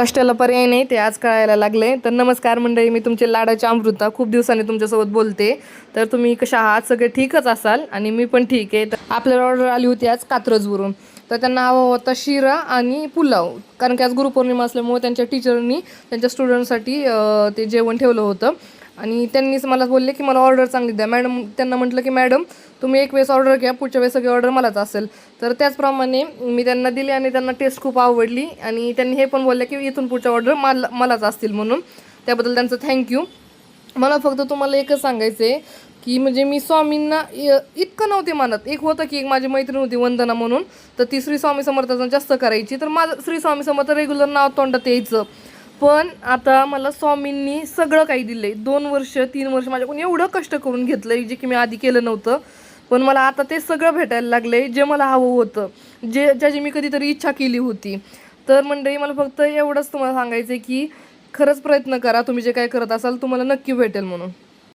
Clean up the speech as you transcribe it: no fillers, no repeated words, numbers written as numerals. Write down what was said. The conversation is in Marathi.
कष्टाला पर्याय नाही ते आज कळायला लागले. तर नमस्कार मंडळी, मी तुमचे लाडाची अमृता खूप दिवसांनी तुमच्यासोबत बोलते. तर तुम्ही कशा आहात? सगळे ठीकच असाल आणि मी पण ठीक आहे. तर आपल्याला ऑर्डर आली होती आज कात्रजवरून. तर त्यांना हवा होता शिरा आणि पुलाव, कारण की आज गुरुपौर्णिमा असल्यामुळे त्यांच्या टीचरनी त्यांच्या स्टुडंटसाठी ते जेवण ठेवलं होतं. आणि त्यांनीच मला बोलले की मला ऑर्डर चांगली द्या मॅडम. त्यांना म्हटलं की मॅडम तुम्ही एक वेळेस ऑर्डर घ्या, पुढच्या वेळेस सगळी ऑर्डर मलाच असेल. तर त्याचप्रमाणे मी त्यांना दिली आणि त्यांना टेस्ट खूप आवडली आणि त्यांनी हे पण बोलले की इथून पुढच्या ऑर्डर मलाच असतील म्हणून. त्याबद्दल त्यांचं थँक्यू. मला फक्त तुम्हाला एकच सांगायचं आहे की म्हणजे मी स्वामींना इतकं नव्हते मानत. एक होतं की एक माझी मैत्रीण होती वंदना म्हणून, तर ती श्री स्वामी समर्थाचं जास्त करायची. तर माझं श्री स्वामी समर्थ रेग्युलर नाव तोंडात यायचं. पण आता मला स्वामींनी सगळं काही दिलं आहे. 2 वर्ष 3 वर्ष माझ्याकडून एवढं कष्ट करून घेतलं आहे जे की मी आधी केलं नव्हतं. पण मला आता ते सगळं भेटायला लागलं आहे जे मला हवं होतं, ज्याची मी कधीतरी इच्छा केली होती. तर मंडळी, मला फक्त एवढंच तुम्हाला सांगायचं आहे की खरंच प्रयत्न करा. तुम्ही जे काय करत असाल तुम्हाला नक्की भेटेल म्हणून.